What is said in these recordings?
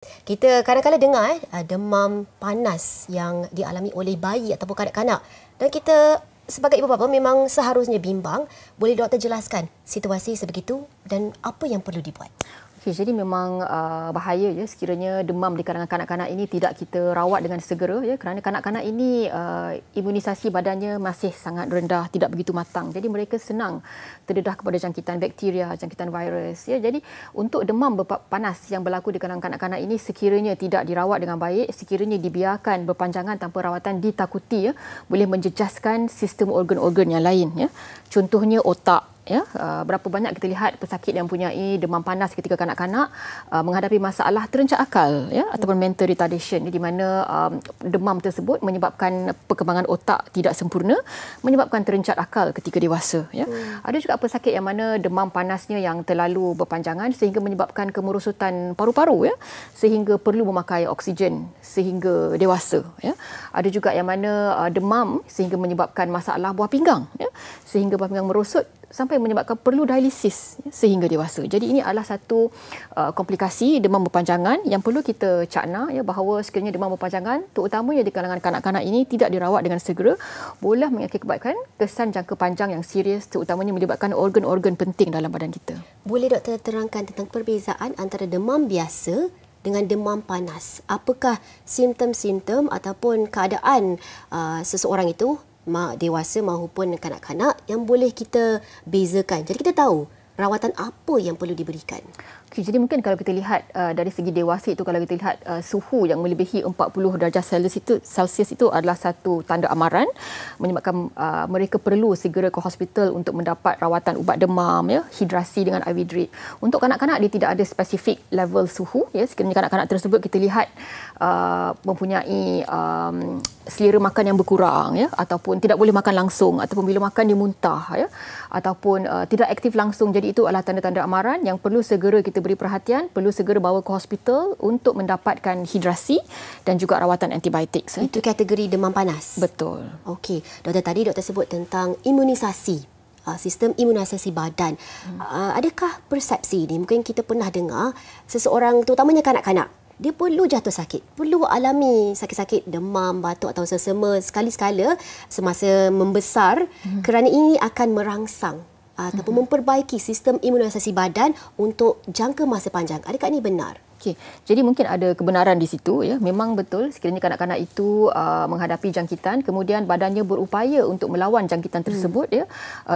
Kita kadang-kadang dengar demam panas yang dialami oleh bayi ataupun kanak-kanak. Dan kita sebagai ibu bapa memang seharusnya bimbang. Boleh doktor jelaskan situasi sebegitu dan apa yang perlu dibuat? Okay, jadi memang bahaya ya sekiranya demam di kalangan kanak-kanak ini tidak kita rawat dengan segera ya, kerana kanak-kanak ini imunisasi badannya masih sangat rendah, tidak begitu matang. Jadi mereka senang terdedah kepada jangkitan bakteria, jangkitan virus ya. Jadi untuk demam panas yang berlaku di kalangan kanak-kanak ini sekiranya tidak dirawat dengan baik, sekiranya dibiarkan berpanjangan tanpa rawatan, ditakuti ya, boleh menjejaskan sistem organ-organ yang lain ya. Contohnya otak. Ya, berapa banyak kita lihat pesakit yang mempunyai demam panas ketika kanak-kanak menghadapi masalah terencak akal ya, ataupun mental retardation di mana demam tersebut menyebabkan perkembangan otak tidak sempurna, menyebabkan terencat akal ketika dewasa ya. Ada juga pesakit yang mana demam panasnya yang terlalu berpanjangan sehingga menyebabkan kemerosotan paru-paru ya, sehingga perlu memakai oksigen sehingga dewasa ya. Ada juga yang mana demam sehingga menyebabkan masalah buah pinggang ya, sehingga buah pinggang merosot sampai menyebabkan perlu dialisis sehingga dewasa. Jadi ini adalah satu komplikasi demam berpanjangan yang perlu kita cakna ya, bahawa sekiranya demam berpanjangan terutamanya di kalangan kanak-kanak ini tidak dirawat dengan segera boleh mengakibatkan kesan jangka panjang yang serius, terutamanya melibatkan organ-organ penting dalam badan kita. Boleh doktor terangkan tentang perbezaan antara demam biasa dengan demam panas? Apakah simptom-simptom ataupun keadaan seseorang itu, dewasa maupun kanak-kanak, yang boleh kita bezakan? Jadi kita tahu rawatan apa yang perlu diberikan. Okay, jadi mungkin kalau kita lihat dari segi dewasa itu, kalau kita lihat suhu yang melebihi 40 darjah Celsius itu adalah satu tanda amaran menyebabkan mereka perlu segera ke hospital untuk mendapat rawatan ubat demam ya, hidrasi dengan IV drip. Untuk kanak-kanak dia tidak ada spesifik level suhu ya. Sekiranya kanak-kanak tersebut kita lihat mempunyai selera makan yang berkurang ya, ataupun tidak boleh makan langsung, ataupun bila makan dia muntah ya, ataupun tidak aktif langsung, jadi itu adalah tanda-tanda amaran yang perlu segera kita beri perhatian, perlu segera bawa ke hospital untuk mendapatkan hidrasi dan juga rawatan antibiotik. Itu kategori demam panas? Betul. Okey, doktor, tadi doktor sebut tentang imunisasi, sistem imunisasi badan. Adakah persepsi ini, mungkin kita pernah dengar seseorang, terutamanya kanak-kanak, dia perlu jatuh sakit, perlu alami sakit-sakit demam, batuk atau sesama sekali-sekala semasa membesar, kerana ini akan merangsang ataupun memperbaiki sistem imunisasi badan untuk jangka masa panjang. Adakah ini benar? Okay. Jadi mungkin ada kebenaran di situ ya. Memang betul sekiranya kanak-kanak itu menghadapi jangkitan, kemudian badannya berupaya untuk melawan jangkitan tersebut ya,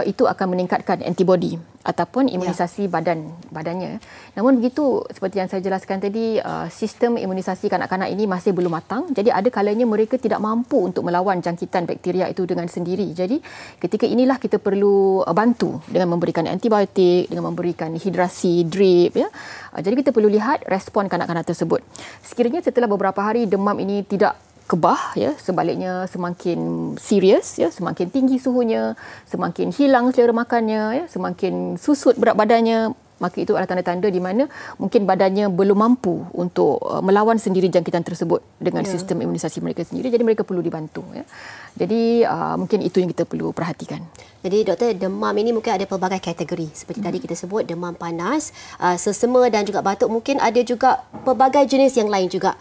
itu akan meningkatkan antibodi ataupun imunisasi badannya. Namun begitu, seperti yang saya jelaskan tadi, sistem imunisasi kanak-kanak ini masih belum matang. Jadi ada kalanya mereka tidak mampu untuk melawan jangkitan bakteria itu dengan sendiri. Jadi ketika inilah kita perlu bantu dengan memberikan antibiotik, dengan memberikan hidrasi drip ya. Jadi kita perlu lihat respon kanak-kanak tersebut. Sekiranya setelah beberapa hari demam ini tidak kebah ya, sebaliknya semakin serius ya, semakin tinggi suhunya, semakin hilang selera makannya ya, semakin susut berat badannya, maka itu adalah tanda-tanda di mana mungkin badannya belum mampu untuk melawan sendiri jangkitan tersebut dengan sistem imunisasi mereka sendiri. Jadi mereka perlu dibantu ya. Jadi mungkin itu yang kita perlu perhatikan. Jadi doktor, demam ini mungkin ada pelbagai kategori. Seperti tadi kita sebut demam panas, sesama dan juga batuk. Mungkin ada juga pelbagai jenis yang lain juga.